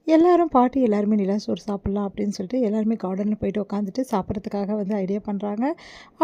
எல்லாரும் பாட்டி எல்லாருமே நிலாசோறு சாப்பிட்லாம் அப்படின்னு சொல்லிட்டு எல்லாருமே கார்டனில் போயிட்டு உட்காந்துட்டு சாப்பிட்றதுக்காக வந்து ஐடியா பண்ணுறாங்க.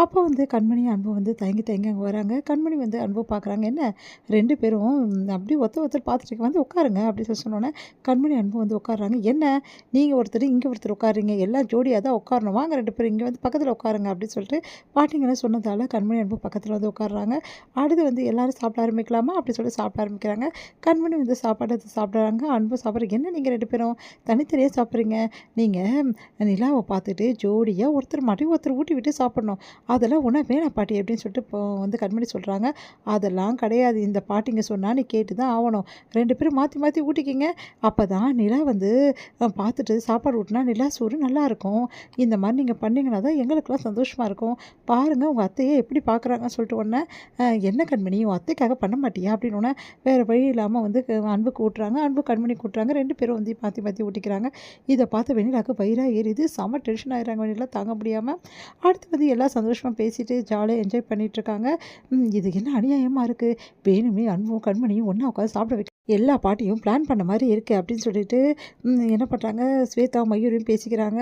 அப்போ வந்து கண்மணி, அன்பு வந்து தயங்கி தயங்கி அங்கே வராங்க. கண்மணி வந்து அன்பு பார்க்குறாங்க. என்ன 2 பேரும் அப்படியே ஒருத்தர் பார்த்துட்டு வந்து உட்காருங்க அப்படின்னு சொல்லி சொன்னோன்னே, கண்மணி, அன்பு வந்து உட்காடுறாங்க. என்ன நீங்கள் ஒருத்தர் இங்கே ஒருத்தர் உட்காருறீங்க, எல்லாம் ஜோடியாக தான் உட்காரணும், வாங்க 2 பேரும் இங்கே வந்து பக்கத்தில் உட்காருங்க அப்படின்னு சொல்லிட்டு பாட்டிங்கன்னு சொன்னதால் கண்மணி, அன்பு பக்கத்தில் வந்து உட்காடுறாங்க. அடுத்து வந்து எல்லாரும் சாப்பிட ஆரம்பிக்கலாமா அப்படி சொல்லி சாப்பிட ஆரம்பிக்கிறாங்க. கண்மணி வந்து சாப்பாடு சாப்பிட்றாங்க. அன்பு சாப்பிட்றீங்க. என்ன நீங்கள் 2 பேரும் தனித்தனியாக சாப்பிட்றீங்க? நீங்கள் நிலாவை பார்த்துட்டு ஜோடியாக ஒருத்தர் மாட்டி ஒருத்தர் ஊட்டி விட்டு சாப்பிட்ணும். அதெல்லாம் ஒன்றும் வேணாம் பாட்டி அப்படின்னு சொல்லிட்டு இப்போ வந்து கண்மணி சொல்கிறாங்க. அதெல்லாம் கிடையாது. இந்த பாட்டிங்க சொன்னால் நீ கேட்டு தான் ஆகணும். 2 பேரும் மாற்றி மாற்றி ஊட்டிக்கிங்க. அப்போ தான் நிலா வந்து பார்த்துட்டு சாப்பாடு ஊட்டினா நிலா சோறு நல்லாயிருக்கும். இந்த மாதிரி நீங்கள் பண்ணிங்கன்னா தான் எங்களுக்கெல்லாம் சந்தோஷமாக இருக்கும். பாருங்கள் உங்கள் அத்தையே எப்படி பார்க்குறாங்கன்னு சொல்லிட்டு உடனே என்ன கண்மணி உன் அத்தைக்காக பண்ண மாட்டியா அப்படின்னு உடனே வேறு வழி இல்லாமல் வந்து அன்புக்கு ஊட்டுறாங்க. அன்பு கண்மணி கூட்டுறாங்க. 2 பேரும் வந்து மாற்றி மாற்றி ஊட்டிக்கிறாங்க. இதை பார்த்து வெண்ணிலாவுக்கு வயிறா ஏறிது. செம டென்ஷன் ஆயிடுறாங்க வெண்ணிலா தாங்க முடியாமல். அடுத்து வந்து எல்லாம் சந்தோஷமாக பேசிட்டு ஜாலியாக என்ஜாய் பண்ணிகிட்ருக்காங்க. இது என்ன அநியாயமாக இருக்குது, வேணுமே அன்பும் கண்மணியும் ஒன்றா உட்காந்து சாப்பிட வைக்க எல்லா பாட்டியும் பிளான் பண்ண மாதிரி இருக்குது அப்படின்னு சொல்லிட்டு என்ன பண்ணுறாங்க, ஸ்வேதா மயூரியும் பேசிக்கிறாங்க.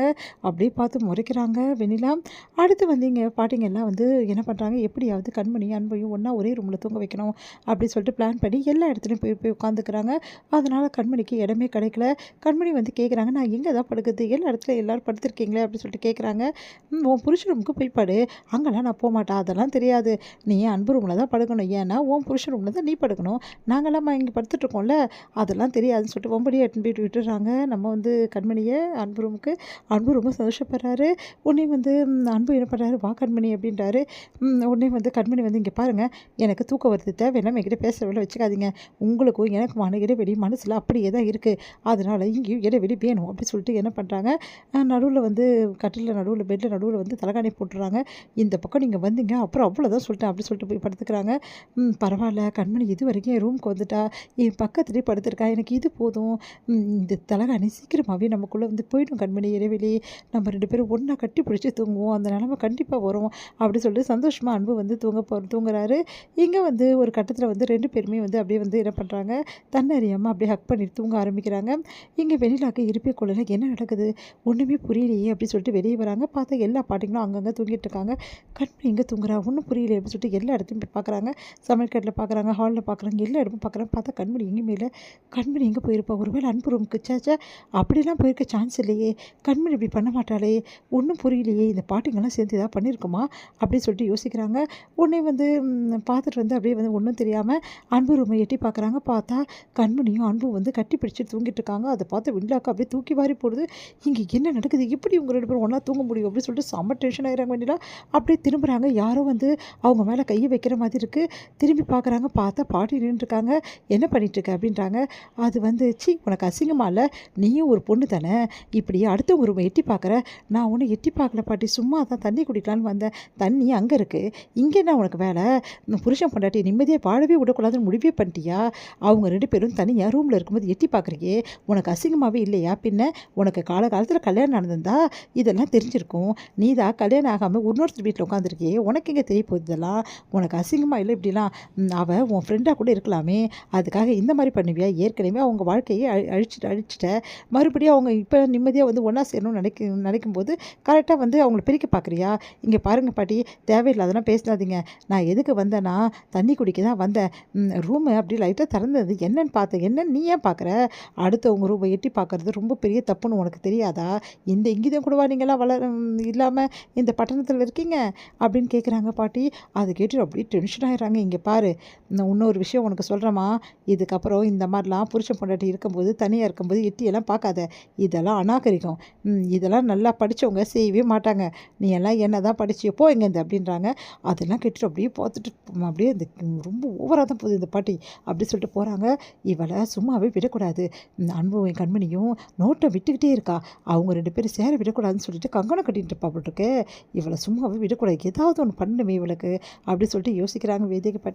அப்படியே பார்த்து முறைக்கிறாங்க வெண்ணிலா. அடுத்து வந்து இங்கே பாட்டிங்க எல்லாம் வந்து என்ன பண்ணுறாங்க, எப்படியாவது கண்மணி அன்பையும் ஒன்றா ஒரே ரூமில் தூங்க வைக்கணும் அப்படின்னு சொல்லிட்டு பிளான் பண்ணி எல்லா இடத்துலையும் போய் போய் உட்காந்துக்கிறாங்க. அதனால் கண்மணிக்கு இடமே கிடைக்கல. கண்மணி வந்து கேட்குறாங்க, நான் எங்கே தான் படுக்குது, எல்லா இடத்துல எல்லோரும் படுத்துருக்கீங்களே அப்படின்னு சொல்லிட்டு கேட்குறாங்க. உன் புருஷ ரூமுக்கு போய் படு, அங்கெல்லாம் நான் போக மாட்டேன், அதெல்லாம் தெரியாது, நீ அன்பு ரூமில் தான் படுக்கணும், ஏன்னா உன் புருஷ ரூமில் தான் நீ படுக்கணும், நாங்களாம் இங்கே படுத்துட்ருக்கோம்ல, அதெல்லாம் தெரியாதுன்னு சொல்லிட்டு வம்படியாக எடுத்துன்னு போயிட்டு விட்டுறாங்க நம்ம வந்து கண்மணியை அன்பு ரூமுக்கு. அன்பு ரொம்ப சந்தோஷப்படுறாரு. உடனே வந்து அன்பு என்ன பண்ணுறாரு, வா கண்மணி அப்படின்றாரு. உடனே வந்து கண்மணி வந்து இங்கே பாருங்கள், எனக்கு தூக்கம் வருது, தேவையில்லாமல் என்கிட்ட பேச வேலை வச்சுக்காதீங்க, உங்களுக்கும் எனக்குமான இடைவெளி மனசில் அப்படியே தான் இருக்குது, அதனால் இங்கேயும் இடைவெளி வேணும் அப்படின்னு சொல்லிட்டு என்ன பண்ணுறாங்க, நடுவில் வந்து கட்டிலில் நடுவில் பெட்டில் நடுவில் வந்து தலைகாணி போட்டுறாங்க. இந்த பக்கம் நீங்கள் வந்தீங்க அப்புறம் அவ்வளோதான் சொல்லிட்டேன் அப்படின்னு சொல்லிட்டு போய் படுத்துக்கிறாங்க. பரவாயில்ல கண்மணி இது வரைக்கும் என் ரூமுக்கு வந்துட்டா, என் பக்கத்துலேயே படுத்துருக்கா, எனக்கு இது போதும், இந்த தலைகாணி சீக்கிரமாகவே நமக்குள்ளே வந்து போயிடும் கண்மணி இடைவெளி, நம்ம 2 பேரும் ஒன்றா கட்டி பிடிச்சி தூங்குவோம், அந்த நிலமை கண்டிப்பாக வரும் அப்படி சொல்லிட்டு சந்தோஷமாக அன்பு வந்து தூங்குறாரு. இங்கே வந்து ஒரு கட்டத்தில் வந்து 2 பேருமே வந்து அப்படியே வந்து என்ன பண்ணுறாங்க, தன்னறியாமல் அப்படியே ஹக் பண்ணி தூங்க ஆரம்பிக்கிறாங்க. இங்கே வெளியிலாக்க இருப்பே கொள்ளல, என்ன நடக்குது ஒன்றுமே புரியலையே அப்படின்னு சொல்லிட்டு வெளியே வராங்க. பார்த்தா எல்லா பாட்டிங்களும் அங்கங்கே தூங்கிட்டு இருக்காங்க. கண்மணி எங்கே தூங்குறா ஒன்றும் புரியல அப்படின்னு சொல்லிட்டு எல்லா இடத்தையும் போய் பார்க்குறாங்க. சமையல்கட்டில் பார்க்குறாங்க, ஹாலில் பார்க்குறாங்க, எல்லா இடமும் பார்க்குறாங்க. பார்த்தா கண்மணி எங்கேயுமே இல்லை. கண்மணி எங்கே போயிருப்பா, ஒருவேளை அன்பு ரூமுக்கு, சேச்சா அப்படிலாம் போயிருக்க சான்ஸ் இல்லையே, கண்மணி இப்படி பண்ண மாட்டாளே, ஒன்றும் புரியலையே, இந்த பாட்டிங்கெல்லாம் சேர்ந்து ஏதாவது பண்ணியிருக்குமா அப்படின்னு சொல்லிட்டு யோசிக்கிறாங்க. உடனே வந்து பார்த்துட்டு வந்து அப்படியே வந்து ஒன்றும் தெரியாமல் அன்பு ரூமை எட்டி பார்க்குறாங்க. பார்த்தா கண்மணியும் அன்பும் வந்து கட்டி பிடிச்சிட்டு தூங்கிட்டு இருக்காங்க. அதை பார்த்து வெண்ணிலாவுக்கு அப்படியே தூக்கி வாரி போடுது. இங்கே என்ன நடக்குது, எப்படி உங்கள் 2 பேரும் ஒன்றா தூங்க முடியும் அப்படின்னு சொல்லிட்டு செம்ம டென்ஷன் ஆகிறாங்க வெண்ணிலா. அப்படியே திரும்புகிறாங்க, யாரோ வந்து அவங்க மேலே கையை வைக்கிற மாதிரி இருக்குது. திரும்பி பார்க்குறாங்க, பார்த்தா பாட்டி நின்றுருக்காங்க. என்ன பண்ணிகிட்ருக்க அப்படின்றாங்க. அது வந்து சி உனக்கு அசிங்கமா இல்லை, நீயும் ஒரு பொண்ணு தானே, இப்படி அடுத்தவங்க ரூமை எட்டி பார்க்குற, நான் ஒன்று எட்டி பார்க்கல பாட்டி, சும்மா தான் தண்ணி குடிக்கலான்னு வந்தேன், தண்ணி அங்கே இருக்குது, இங்கே என்ன உனக்கு வேலை, புருஷன் பொண்டாட்டி நிம்மதியாக வாழவே விடக்கூடாதுன்னு முடிவே பண்ணிட்டியா, அவங்க 2 பேரும் தனியாக ரூமில் இருக்கும்போது எட்டி பார்க்குறியே, உனக்கு அசிங்கமாகவே இல்லையா, பின்ன உனக்கு காலகாலத்தில் கல்யாணம் நடந்திருந்தா இதெல்லாம் தெரிஞ்சிருக்கும், நீ தான் கல்யாணம் ஆகாமல் இன்னொருத்தர் வீட்டில் உட்காந்துருக்கியே, உனக்கு எங்கே தெரிய போகுது இதெல்லாம், உனக்கு அசிங்கமாக இல்லை இப்படிலாம், அவள் உன் ஃப்ரெண்டாக கூட இருக்கலாமே, அதுக்காக இந்த மாதிரி பண்ணுவியா, ஏற்கனவே அவங்க வாழ்க்கையை அழிச்சிட்ட, மறுபடியும் அவங்க இப்போ நிம்மதியாக வந்து ஒன்றா சேரணும்னு நினைக்கும்போது கரெக்டாக வந்து அவங்கள பிரிக்க பார்க்குறியா, இங்கே பாருங்கள் பாட்டி, தேவையில்லாதெல்லாம் பேசாதீங்க, நான் எதுக்கு வந்தேன்னா தண்ணி குடிக்க தான் வந்தேன், ரூமு அப்படி லைட்டாக திறந்தது என்னன்னு பார்த்தேன், என்னன்னு நீ ஏன் பார்க்குற, அடுத்தவங்க ரூமை எட்டி பார்க்குறது ரொம்ப பெரிய தப்புன்னு உனக்கு தெரியாதா, இந்த இங்கேதான் கூடவா நீங்களாம் இல்லாமல் இந்த பட்டணத்தில் இருக்கீங்க அப்படின்னு கேட்குறாங்க பாட்டி. அதை கேட்டு அப்படியே டென்ஷன் ஆகிடுறாங்க. இங்கே பாரு, இன்னொரு விஷயம் உனக்கு சொல்கிறேம்மா, இதுக்கப்புறம் இந்த மாதிரிலாம் புருஷன் பொண்டாட்டி இருக்கும்போது தனியாக இருக்கும்போது எட்டியெல்லாம் பார்க்காத, இதெல்லாம் அநாகரிகம், இதெல்லாம் நல்லா படித்தவங்க செய்யவே மாட்டாங்க, நீ எல்லாம் என்ன தான் படிச்சியப்போ இங்கேருந்து அப்படின்றாங்க. அதெல்லாம் கேட்டுட்டு அப்படியே பார்த்துட்டு அப்படியே இந்த ரொம்ப ஓவராக தான் போகுது இந்த பாட்டி அப்படி சொல்லிட்டு போகிறாங்க. இவளை சும்மாவே விடக்கூடாது, அன்பும் கண்மணியும் நோட்டை விட்டுக்கிட்டே இருக்கா, அவங்க 2 பேரும் சேர விடக்கூடாதுன்னு சொல்லிட்டு கங்கணம் கட்டிட்டு இருப்பாப்பட்டுருக்கு, இவளை சும்மாவே விடக்கூடாது, ஏதாவது ஒன்று பண்ணணுமே இவளுக்கு அப்படி சொல்லிட்டு யோசிக்கிறாங்க வேதிகை பாட்டி.